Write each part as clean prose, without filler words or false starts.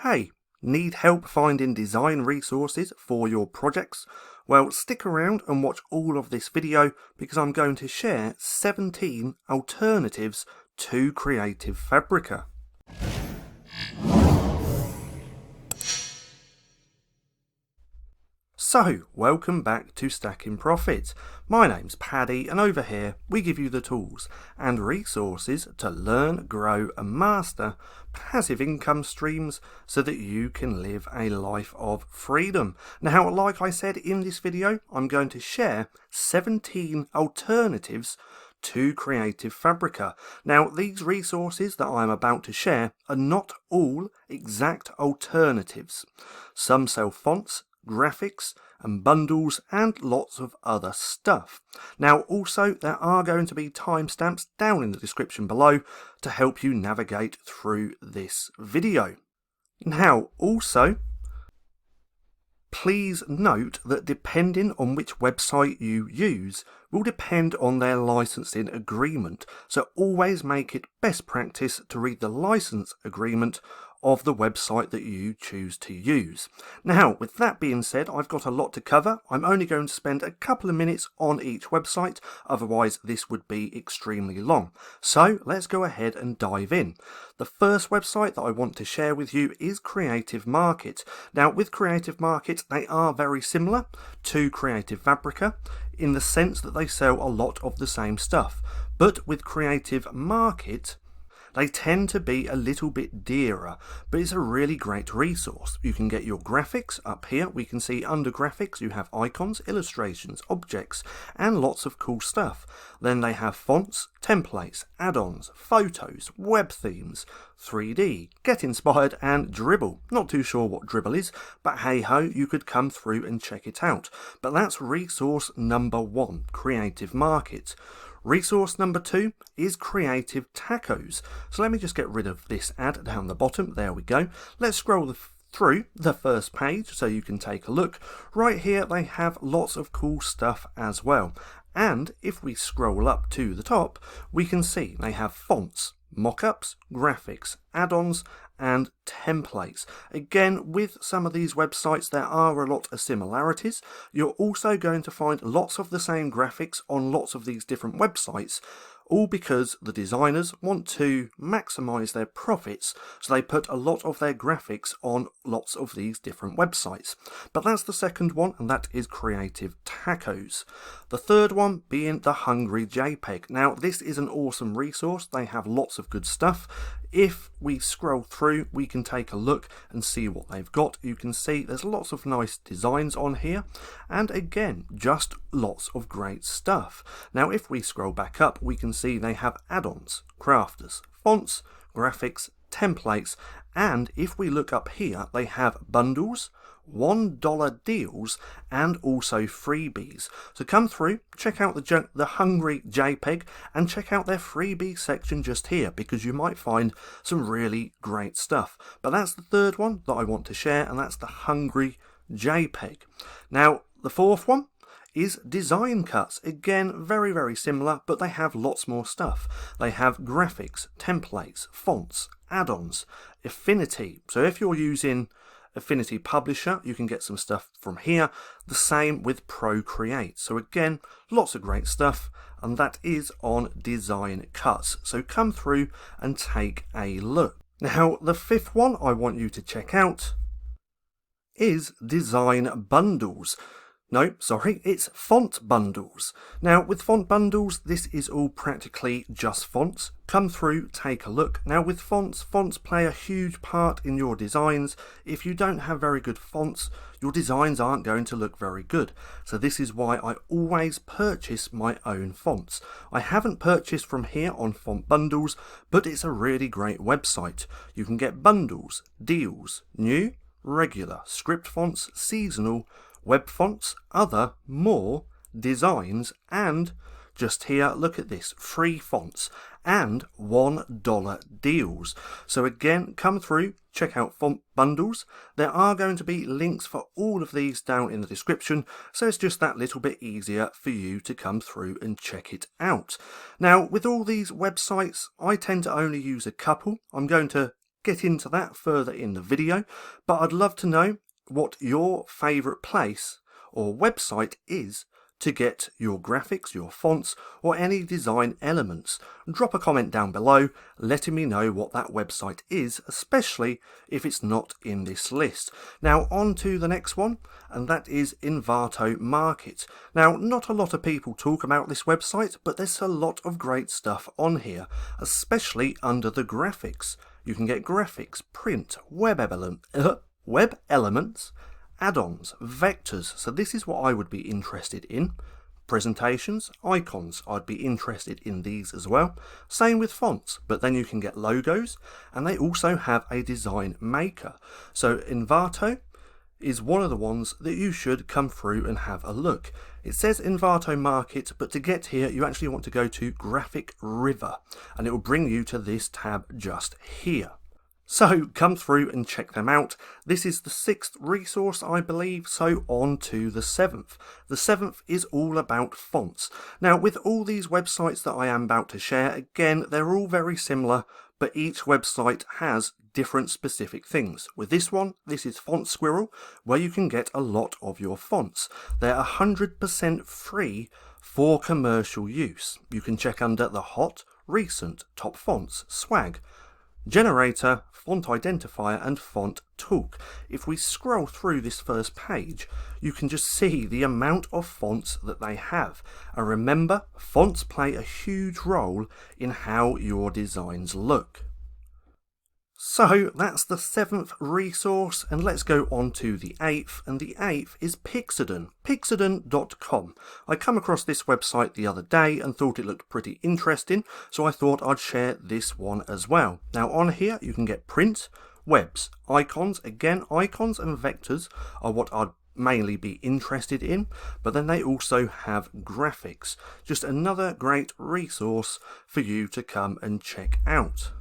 Hey, need help finding design resources for your projects? Well, stick around and watch all of this video because I'm going to share 17 alternatives to CreativeFabrica. So, welcome back to Stacking Profit. My name's Paddy and over here we give you the tools and resources to learn, grow and master passive income streams so that you can live a life of freedom. Now, like I said in this video, I'm going to share 17 alternatives to CreativeFabrica. Now, these resources that I'm about to share are not all exact alternatives. Some sell fonts, graphics and bundles and lots of other stuff. Now also there are going to be timestamps down in the description below to help you navigate through this video. Now also please note that depending on which website you use will depend on their licensing agreement, so always make it best practice to read the license agreement of the website that you choose to use. Now, with that being said, I've got a lot to cover. I'm only going to spend a couple of minutes on each website, otherwise this would be extremely long. So let's go ahead and dive in. The first website that I want to share with you is Creative Market. Now, with Creative Market, they are very similar to CreativeFabrica in the sense that they sell a lot of the same stuff. But with Creative Market, they tend to be a little bit dearer, but it's a really great resource. You can get your graphics up here. We can see under graphics you have icons, illustrations, objects, and lots of cool stuff. Then they have fonts, templates, add-ons, photos, web themes, 3D, Get Inspired, and Dribble. Not too sure what Dribble is, but hey ho, you could come through and check it out. But that's resource number 1, Creative Market. Resource number 2 is Creative Tacos. So let me just get rid of this ad down the bottom. There we go. Let's scroll through the first page so you can take a look. Right here they have lots of cool stuff as well. And if we scroll up to the top, we can see they have fonts, mockups, graphics, add-ons and templates. Again, with some of these websites there are a lot of similarities. You're also going to find lots of the same graphics on lots of these different websites, all because the designers want to maximize their profits, so they put a lot of their graphics on lots of these different websites. But that's the second one, and that is Creative Tacos. The third one being the Hungry JPEG. Now, this is an awesome resource. They have lots of good stuff. If we scroll through, we can take a look and see what they've got. You can see there's lots of nice designs on here, and again, just lots of great stuff. Now, if we scroll back up, we can see they have add-ons, crafters, fonts, graphics, templates, and if we look up here, they have bundles, $1 deals, and also freebies. So come through, check out the Hungry JPEG, and check out their freebie section just here, because you might find some really great stuff. But that's the third one that I want to share, and that's the Hungry JPEG. Now, the fourth one is Design Cuts. Again, very, very similar, but they have lots more stuff. They have graphics, templates, fonts, add-ons, Affinity. So if you're using Affinity Publisher, you can get some stuff from here. The same with Procreate. So again, lots of great stuff, and that is on Design Cuts. So come through and take a look. Now, the fifth one I want you to check out is Design Bundles. No, sorry, it's font bundles. Now, with font bundles, this is all practically just fonts. Come through, take a look. Now, with fonts play a huge part in your designs. If you don't have very good fonts, your designs aren't going to look very good. So this is why I always purchase my own fonts. I haven't purchased from here on Font Bundles, but it's a really great website. You can get bundles, deals, new, regular, script fonts, seasonal, web fonts, other, more, designs, and just here, look at this, free fonts and $1 deals. So again, come through, check out Font Bundles. There are going to be links for all of these down in the description, so it's just that little bit easier for you to come through and check it out. Now, with all these websites, I tend to only use a couple. I'm going to get into that further in the video, but I'd love to know what your favourite place or website is to get your graphics, your fonts, or any design elements. Drop a comment down below letting me know what that website is, especially if it's not in this list. Now on to the next one, and that is Envato Market. Now not a lot of people talk about this website, but there's a lot of great stuff on here, especially under the graphics. You can get graphics, print, web elements, add-ons, vectors, so this is what I would be interested in. Presentations, icons, I'd be interested in these as well. Same with fonts, but then you can get logos, and they also have a design maker. So Envato is one of the ones that you should come through and have a look. It says Envato Market, but to get here you actually want to go to GraphicRiver, and it will bring you to this tab just here. So come through and check them out. This is the 6th resource, I believe, so on to the 7th. The 7th is all about fonts. Now with all these websites that I am about to share, again, they're all very similar, but each website has different specific things. With this one, this is Font Squirrel, where you can get a lot of your fonts. They're 100% free for commercial use. You can check under the Hot, Recent, Top Fonts, Swag, Generator, Font Identifier and Font Talk. If we scroll through this first page, you can just see the amount of fonts that they have. And remember, fonts play a huge role in how your designs look. So that's the 7th resource, and let's go on to the 8th, and the 8th is Pixeden, Pixeden.com. I come across this website the other day and thought it looked pretty interesting, so I thought I'd share this one as well. Now on here you can get print, webs, icons. Again, icons and vectors are what I'd mainly be interested in, but then they also have graphics. Just another great resource for you to come and check out.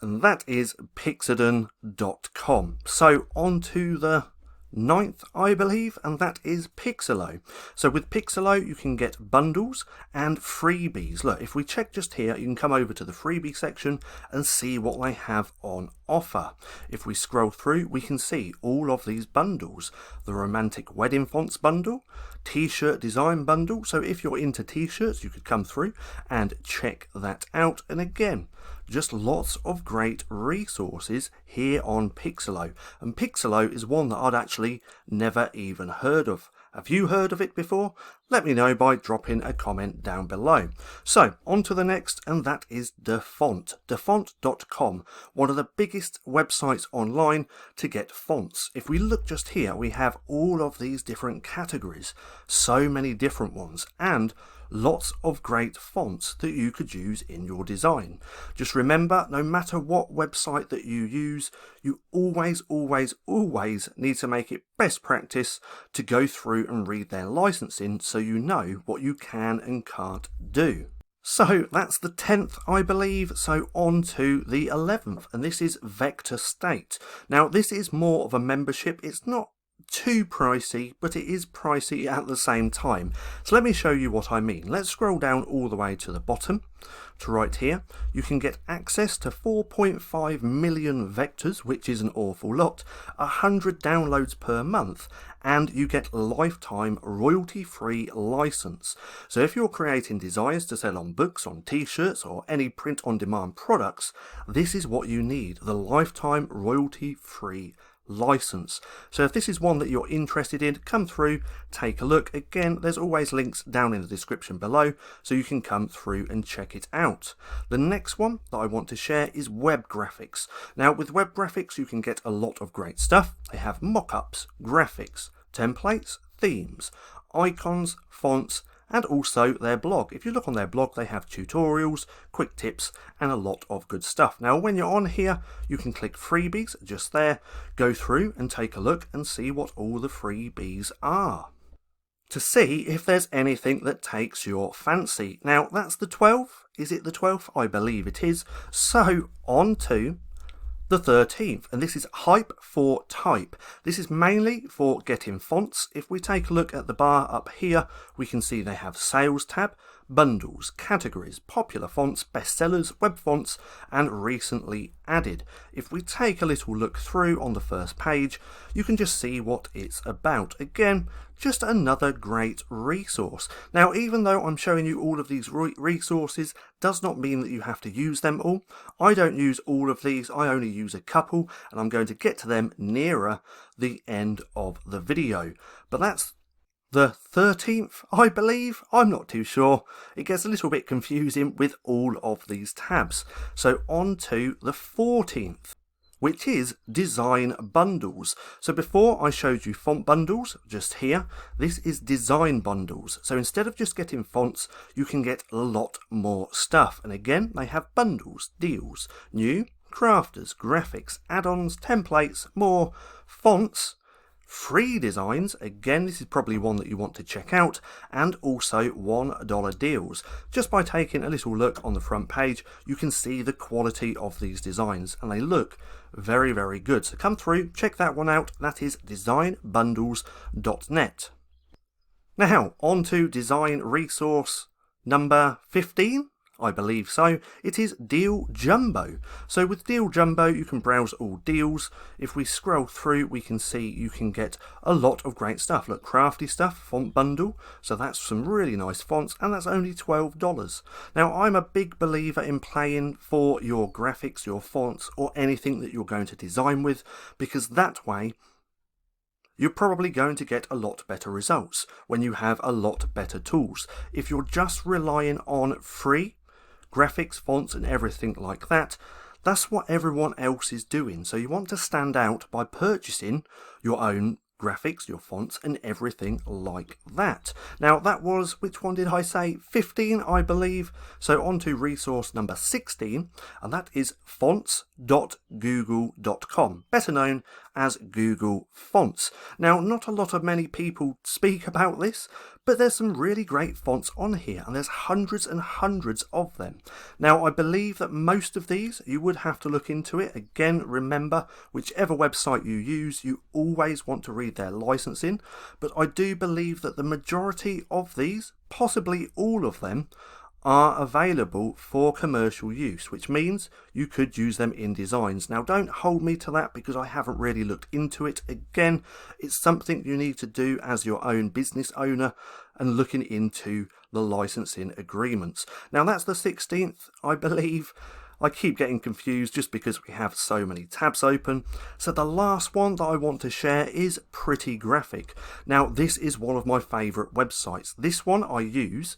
And that is Pixeden.com. So on to the 9th, I believe, and that is Pixelo. So with Pixelo you can get bundles and freebies. Look, if we check just here, you can come over to the freebie section and see what they have on offer. If we scroll through, we can see all of these bundles. The romantic wedding fonts bundle, t-shirt design bundle. So if you're into t-shirts, you could come through and check that out. And again, just lots of great resources here on Pixelo. And Pixelo is one that I'd actually never even heard of. Have you heard of it before? Let me know by dropping a comment down below. So on to the next, and that is Dafont, Dafont.com, one of the biggest websites online to get fonts. If we look just here, we have all of these different categories, so many different ones, and lots of great fonts that you could use in your design. Just remember, no matter what website that you use, you always need to make it best practice to go through and read their licensing so you know what you can and can't do. So that's the 10th, I believe, so on to the 11th, and this is Vector State. Now this is more of a membership. It's not too pricey, but it is pricey at the same time. So let me show you what I mean. Let's scroll down all the way to the bottom to right here. You can get access to 4.5 million vectors, which is an awful lot, 100 downloads per month, and you get lifetime royalty-free license. So if you're creating designs to sell on books, on t-shirts, or any print-on-demand products, this is what you need, the lifetime royalty-free license. So if this is one that you're interested in, come through, take a look. Again, there's always links down in the description below, so you can come through and check it out. The next one that I want to share is web graphics. Now with web graphics you can get a lot of great stuff. They have mock-ups, graphics, templates, themes, icons, fonts, and also their blog. If you look on their blog, they have tutorials, quick tips, and a lot of good stuff. Now when you're on here, you can click freebies just there, go through and take a look and see what all the freebies are, to see if there's anything that takes your fancy. Now that's the 12th. Is it the 12th? I believe it is. So on to the 13th, and this is Hype for Type. This is mainly for getting fonts. If we take a look at the bar up here, we can see they have Sales tab, bundles, categories, popular fonts, bestsellers, web fonts, and recently added. If we take a little look through on the first page, you can just see what it's about. Again, just another great resource. Now, even though I'm showing you all of these resources, does not mean that you have to use them all. I don't use all of these, I only use a couple, and I'm going to get to them nearer the end of the video. But that's the 13th, I believe. I'm not too sure. It gets a little bit confusing with all of these tabs. So on to the 14th, which is design bundles. So before I showed you font bundles just here, this is design bundles. So instead of just getting fonts, you can get a lot more stuff. And again, they have bundles, deals, new, crafters, graphics, add-ons, templates, more, fonts, free designs, again this is probably one that you want to check out, and also $1 deals. Just by taking a little look on the front page, you can see the quality of these designs, and they look very, very good. So come through, check that one out. That is designbundles.net. Now, on to design resource number 15. I believe so. It is Deal Jumbo. So with Deal Jumbo, you can browse all deals. If we scroll through, we can see you can get a lot of great stuff. Look, crafty stuff, font bundle. So that's some really nice fonts, and that's only $12. Now, I'm a big believer in paying for your graphics, your fonts, or anything that you're going to design with, because that way, you're probably going to get a lot better results when you have a lot better tools. If you're just relying on free graphics, fonts, and everything like that, that's what everyone else is doing. So you want to stand out by purchasing your own graphics, your fonts, and everything like that. Now that was, which one did I say? 15, I believe. So on to resource number 16, and that is fonts.google.com, better known as Google Fonts. Now, not a lot of many people speak about this, but there's some really great fonts on here, and there's hundreds and hundreds of them. Now, I believe that most of these, you would have to look into it. Again, remember, whichever website you use, you always want to read their licensing, but I do believe that the majority of these, possibly all of them, are available for commercial use, which means you could use them in designs. Now, don't hold me to that because I haven't really looked into it. Again, it's something you need to do as your own business owner and looking into the licensing agreements. Now, that's the 16th, I believe. I keep getting confused just because we have so many tabs open. So the last one that I want to share is Prettygrafik. Now, this is one of my favourite websites. This one I use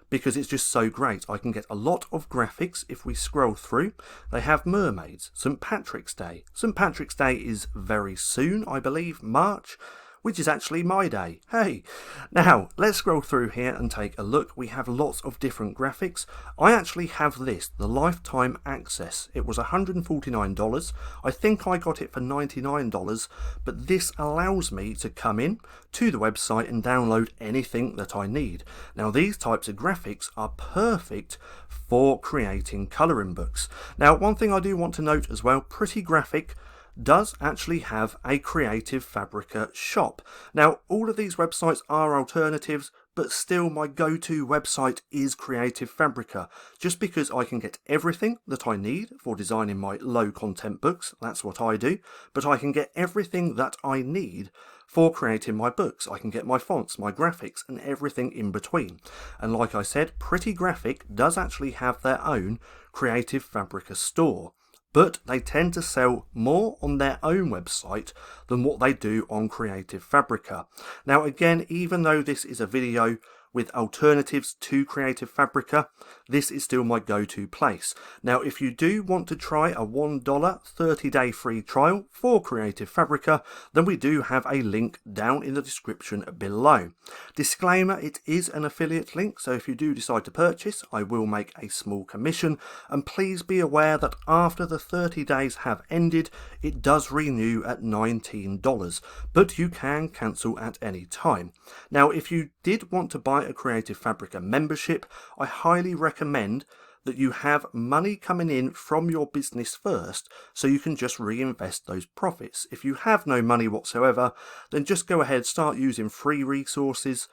because it's just so great. I can get a lot of graphics. If we scroll through, they have mermaids, St. Patrick's Day. St. Patrick's Day is very soon, I believe, March, which is actually my day. Hey! Now, let's scroll through here and take a look. We have lots of different graphics. I actually have this, the lifetime access. It was $149. I think I got it for $99, but this allows me to come in to the website and download anything that I need. Now, these types of graphics are perfect for creating colouring books. Now, one thing I do want to note as well, Prettygrafik does actually have a CreativeFabrica shop. Now, all of these websites are alternatives, but still my go-to website is CreativeFabrica, just because I can get everything that I need for designing my low content books. That's what I do, but I can get everything that I need for creating my books. I can get my fonts, my graphics, and everything in between. And like I said, Prettygrafik does actually have their own CreativeFabrica store, but they tend to sell more on their own website than what they do on CreativeFabrica. Now again, even though this is a video with alternatives to CreativeFabrica, this is still my go-to place. Now, if you do want to try a $1 30-day free trial for CreativeFabrica, then we do have a link down in the description below. Disclaimer, it is an affiliate link, so if you do decide to purchase, I will make a small commission, and please be aware that after the 30 days have ended, it does renew at $19, but you can cancel at any time. Now, if you did want to buy a CreativeFabrica membership, I highly recommend that you have money coming in from your business first, so you can just reinvest those profits. If you have no money whatsoever, then just go ahead, start using free resources,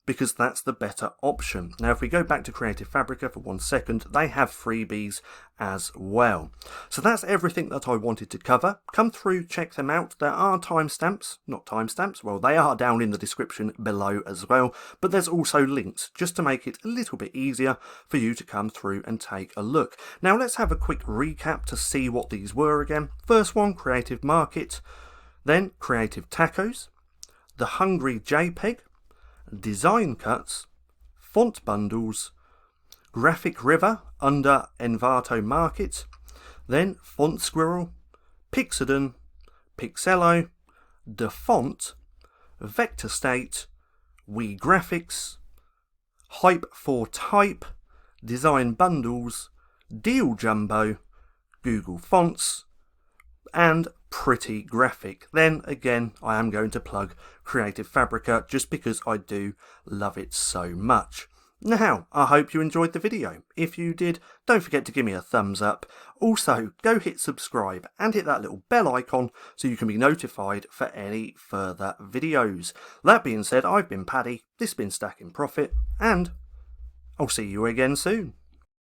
because that's the better option. Now if we go back to CreativeFabrica for 1 second, they have freebies as well. So that's everything that I wanted to cover. Come through, check them out. There are timestamps, not timestamps, well they are down in the description below as well, but there's also links just to make it a little bit easier for you to come through and take a look. Now let's have a quick recap to see what these were again. First one, Creative Market, then Creative Tacos, the Hungry JPEG, Design Cuts, Font Bundles, GraphicRiver under Envato Market, then Font Squirrel, Pixeden, Pixelo, The Font, Vector State, We Graphics, Hype for Type, Design Bundles, Deal Jumbo, Google Fonts, and Prettygrafik. Then again, I am going to plug CreativeFabrica just because I do love it so much. Now, I hope you enjoyed the video. If you did, don't forget to give me a thumbs up. Also, go hit subscribe and hit that little bell icon so you can be notified for any further videos. That being said, I've been Paddy, this has been Stacking Profit, and I'll see you again soon.